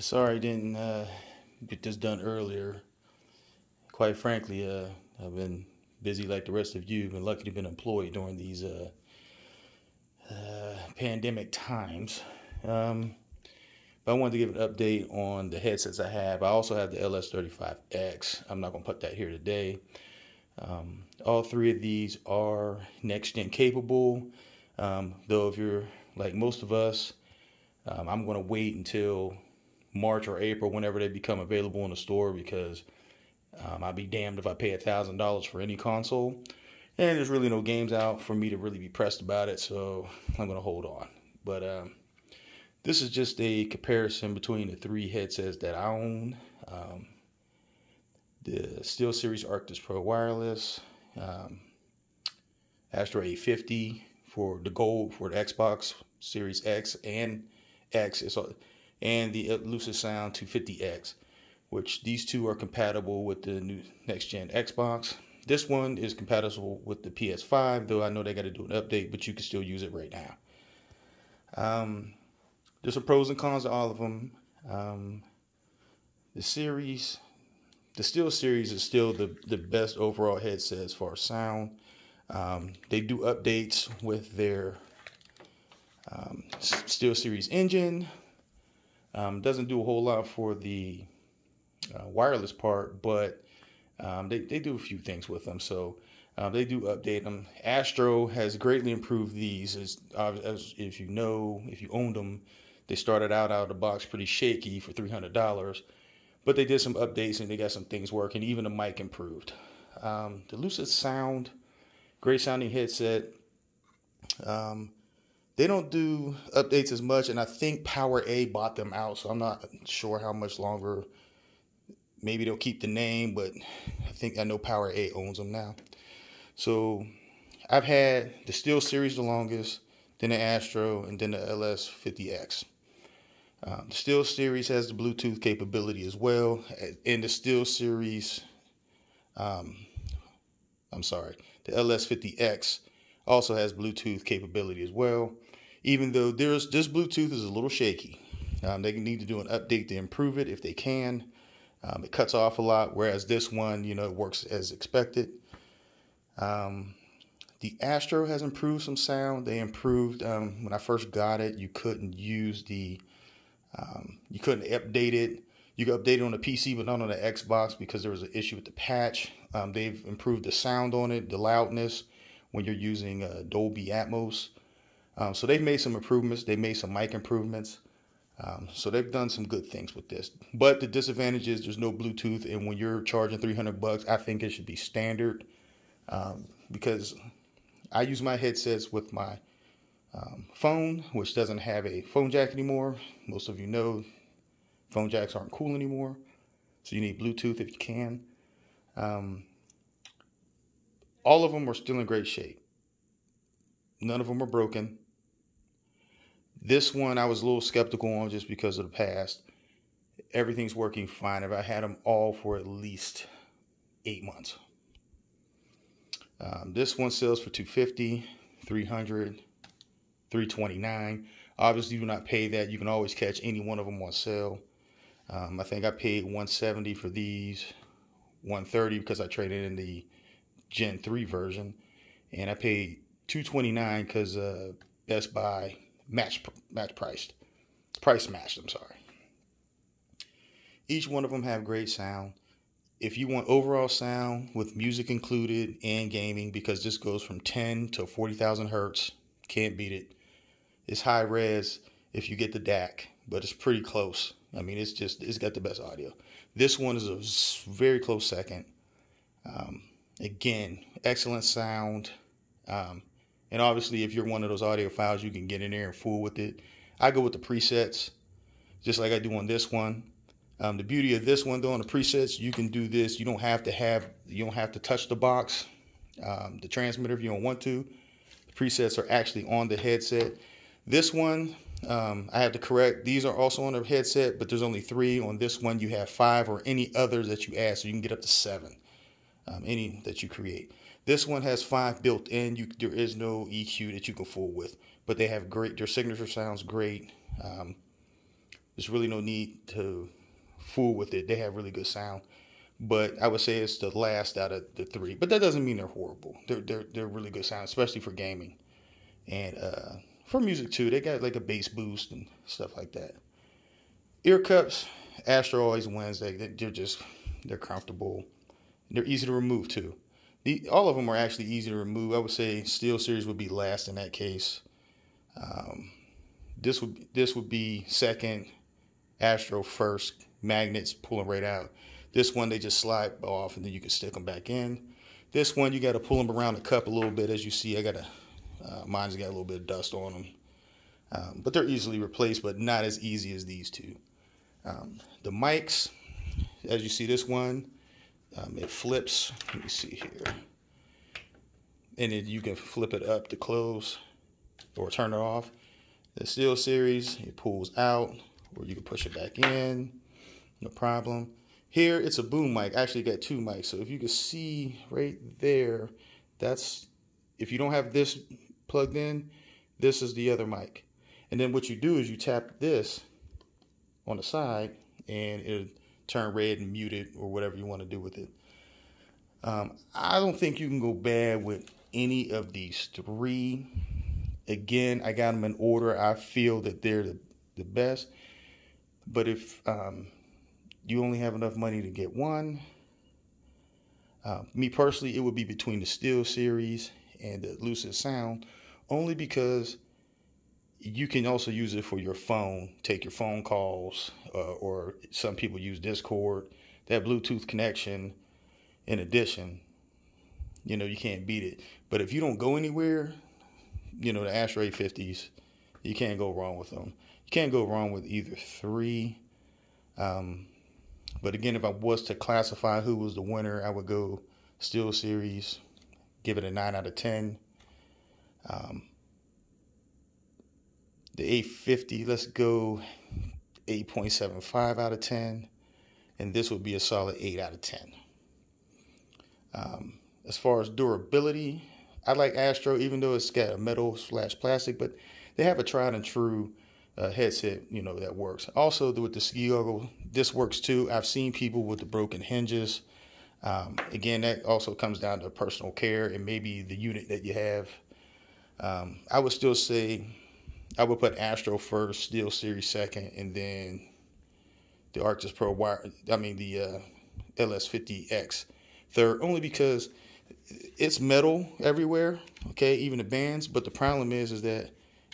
Sorry I didn't get this done earlier. Quite frankly, I've been busy like the rest of you. Been lucky to have been employed during these pandemic times. But I wanted to give an update on the headsets I have. I also have the LS35X. I'm not going to put that here today. All three of these are next-gen capable. Though if you're like most of us, I'm going to wait until March or April whenever they become available in the store, because I'll be damned if I pay $1,000 for any console, and there's really no games out for me to really be pressed about it, so I'm going to hold on. But this is just a comparison between the three headsets that I own. The SteelSeries Arctis Pro Wireless, Astro A50 for the gold for the Xbox Series X and X, and the Lucid Sound 250X, which these two are compatible with the new next-gen Xbox. This one is compatible with the PS5, though I know they got to do an update, but you can still use it right now. There's some pros and cons to all of them. The SteelSeries is still the best overall headset as far as sound. They do updates with their SteelSeries engine. Doesn't do a whole lot for the wireless part, but they do a few things with them, so they do update them. Astro has greatly improved these. As if you know, if you owned them, they started out of the box pretty shaky for $300, but they did some updates and they got some things working. Even the mic improved. The Lucid Sound, great sounding headset. They don't do updates as much, and I think Power A bought them out, so I'm not sure how much longer. Maybe they'll keep the name, but I know Power A owns them now. So I've had the SteelSeries the longest, then the Astro, and then the LS50X. The SteelSeries has the Bluetooth capability as well, and the SteelSeries, the LS50X also has Bluetooth capability as well. Even though this Bluetooth is a little shaky, they need to do an update to improve it if they can. It cuts off a lot, whereas this one, it works as expected. The Astro has improved some sound. They improved when I first got it. You couldn't use you couldn't update it. You could update it on the PC, but not on the Xbox because there was an issue with the patch. They've improved the sound on it, the loudness when you're using Dolby Atmos. So they've made some improvements. They made some mic improvements. So they've done some good things with this. But the disadvantage is there's no Bluetooth, and when you're charging $300, I think it should be standard. Because I use my headsets with my phone, which doesn't have a phone jack anymore. Most of you know phone jacks aren't cool anymore, so you need Bluetooth if you can. All of them are still in great shape. None of them are broken. This one I was a little skeptical on just because of the past. Everything's working fine. I've had them all for at least 8 months. This one sells for $250, $300, $329. Obviously, you do not pay that. You can always catch any one of them on sale. I think I paid $170 for these, $130 because I traded in the Gen 3 version, and I paid $229 because Best Buy price matched. I'm sorry. Each one of them have great sound. If you want overall sound with music included and gaming, because this goes from 10 to 40,000 hertz, can't beat it. It's high res if you get the DAC, but it's pretty close. I mean, it's got the best audio. This one is a very close second. Again, excellent sound. And obviously, if you're one of those audiophiles, you can get in there and fool with it. I go with the presets, just like I do on this one. The beauty of this one, though, on the presets, you can do this. You don't have to touch the box, the transmitter, if you don't want to. The presets are actually on the headset. This one, I have to correct. These are also on the headset, but there's only 3. On this one, you have 5 or any others that you add, so you can get up to 7. Any that you create. This one has 5 built in. There is no EQ that you can fool with, but they have their signature sounds great. There's really no need to fool with it. They have really good sound, but I would say it's the last out of the three. But that doesn't mean they're horrible. They're really good sound, especially for gaming and for music too. They got like a bass boost and stuff like that. Ear cups, Astro always wins. They're comfortable. They're easy to remove too. All of them are actually easy to remove. I would say Steel Series would be last in that case. This would be second. Astro first. Magnets pulling right out. This one they just slide off and then you can stick them back in. This one you got to pull them around the cup a little bit. As you see, mine's got a little bit of dust on them, but they're easily replaced, but not as easy as these two. The mics, as you see, this one it flips. Let me see here, and then you can flip it up to close or turn it off. The Steel Series, it pulls out, or you can push it back in. No problem. Here, it's a boom mic. I actually got two mics. So if you can see right there, if you don't have this plugged in, this is the other mic. And then what you do is you tap this on the side and it'll turn red and mute it or whatever you want to do with it. I don't think you can go bad with any of these three. Again, I got them in order. I feel that they're the best. But if you only have enough money to get one, me personally, it would be between the Steel Series and the Lucid Sound, only because you can also use it for your phone, take your phone calls, or some people use Discord. That Bluetooth connection, in addition, you can't beat it. But if you don't go anywhere, the Astro A50s, you can't go wrong with them. You can't go wrong with either three. But again, if I was to classify who was the winner, I would go Steel Series, give it a 9 out of 10. The A50, let's go 8.75 out of 10. And this would be a solid 8 out of 10. As far as durability, I like Astro, even though it's got a metal/plastic, but they have a tried and true headset, that works. Also, with the ski goggle, this works too. I've seen people with the broken hinges. Again, that also comes down to personal care and maybe the unit that you have. I would still say I would put Astro first, Steel Series second, and then the Arctis Pro the LS50X third, only because it's metal everywhere, okay, even the bands, but the problem is that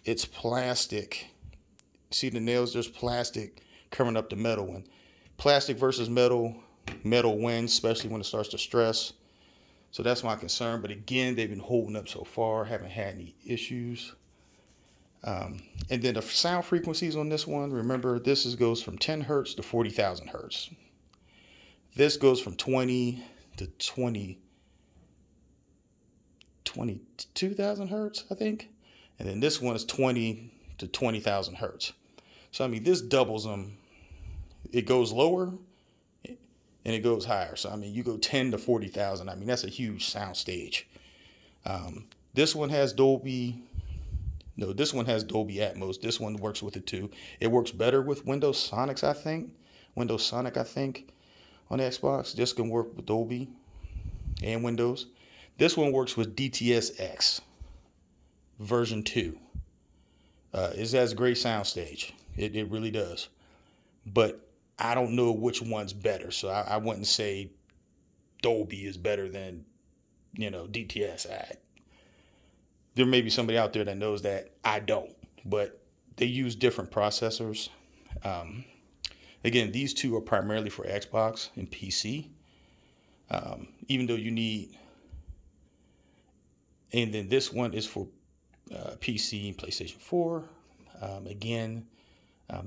it's plastic. See the nails, there's plastic covering up the metal one. Plastic versus metal wins, especially when it starts to stress. So that's my concern. But again, they've been holding up so far, haven't had any issues. And then the sound frequencies on this one, remember, this goes from 10 hertz to 40,000 hertz. This goes from 20 to 22,000 hertz, I think. And then this one is 20 to 20,000 hertz. So, this doubles them. It goes lower and it goes higher. So, you go 10 to 40,000. That's a huge sound stage. This one has Dolby. No, this one has Dolby Atmos. This one works with it too. It works better with Windows Sonic, I think, on the Xbox. This can work with Dolby and Windows. This one works with DTS-X version 2. It has a great sound stage. It really does. But I don't know which one's better. So I wouldn't say Dolby is better than, DTS. There may be somebody out there that knows that. I don't. But they use different processors. Again, these two are primarily for Xbox and PC. Even though you need... And then this one is for PC and PlayStation 4. Again,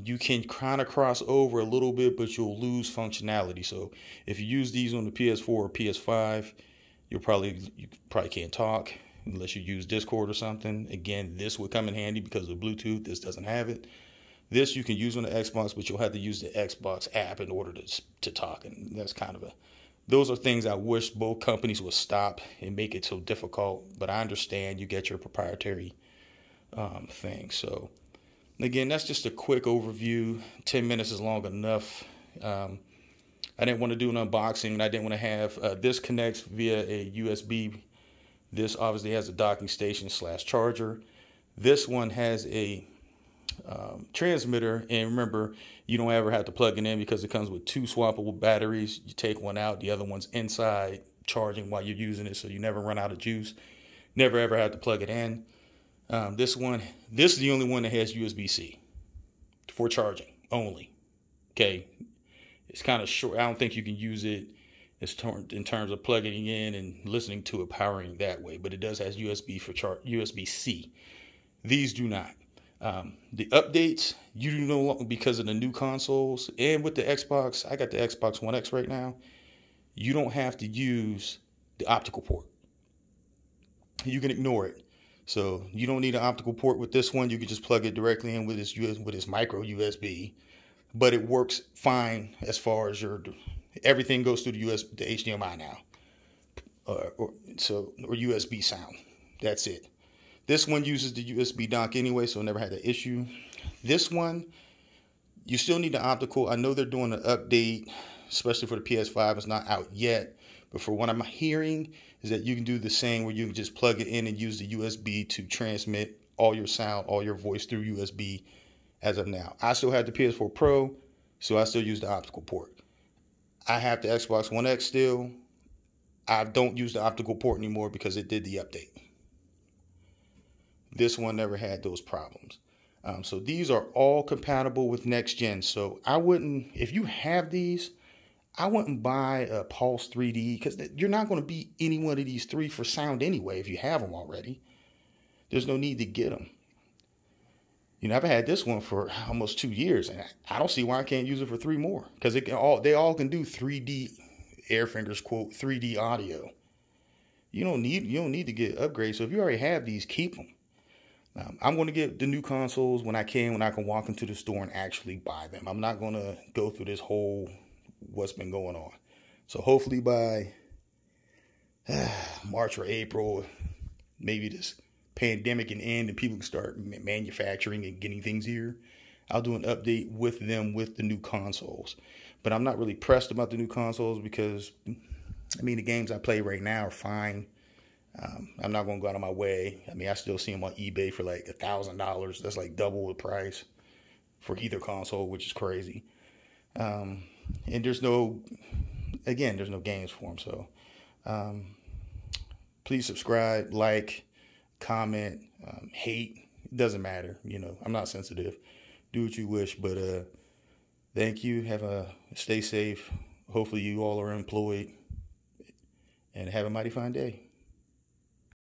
you can kind of cross over a little bit, but you'll lose functionality. So if you use these on the PS4 or PS5, you probably can't talk unless you use Discord or something. Again, this would come in handy because of Bluetooth. This doesn't have it. This you can use on the Xbox, but you'll have to use the Xbox app in order to talk. And that's kind of those are things I wish both companies would stop and make it so difficult. But I understand you get your proprietary thing. So Again, that's just a quick overview. 10 minutes is long enough. I didn't want to do an unboxing, and I didn't want to have this connects via a USB. This obviously has a docking station / charger. This one has a transmitter, and remember, you don't ever have to plug it in because it comes with 2 swappable batteries. You take one out, the other one's inside charging while you're using it, so you never run out of juice. Never ever have to plug it in. This is the only one that has USB-C for charging only. Okay, it's kind of short. I don't think you can use it in terms of plugging in and listening to it powering that way, but it does has USB-C. These do not. The updates, you do no longer, because of the new consoles and with the Xbox, I got the Xbox One X right now, you don't have to use the optical port. You can ignore it. So you don't need an optical port with this one. You can just plug it directly in with this micro USB, but it works fine as far as everything goes through the HDMI now, or USB sound. That's it. This one uses the USB dock anyway, so I never had that issue. This one, you still need the optical. I know they're doing an update, especially for the PS5. It's not out yet, but for what I'm hearing is that you can do the same where you can just plug it in and use the USB to transmit all your sound, all your voice through USB as of now. I still have the PS4 Pro, so I still use the optical port. I have the Xbox One X still. I don't use the optical port anymore because it did the update. This one never had those problems. So these are all compatible with next gen. So I wouldn't, if you have these, I wouldn't buy a Pulse 3D because you're not going to beat any one of these 3 for sound anyway if you have them already. There's no need to get them. You know, I've had this one for almost 2 years, and I don't see why I can't use it for 3 more because they all can do 3D, air fingers quote, 3D audio. You don't need to get upgrades. So if you already have these, keep them. I'm going to get the new consoles when I can walk into the store and actually buy them. I'm not going to go through this whole what's been going on. So hopefully by March or April, maybe this pandemic can end and people can start manufacturing and getting things here. I'll do an update with them with the new consoles. But I'm not really pressed about the new consoles because, I mean, the games I play right now are fine. I'm not going to go out of my way. I mean, I still see them on eBay for like $1,000. That's like double the price for either console, which is crazy. And there's no games for them. So please subscribe, like, comment, hate. It doesn't matter. You know, I'm not sensitive. Do what you wish. But thank you. Stay safe. Hopefully you all are employed. And have a mighty fine day.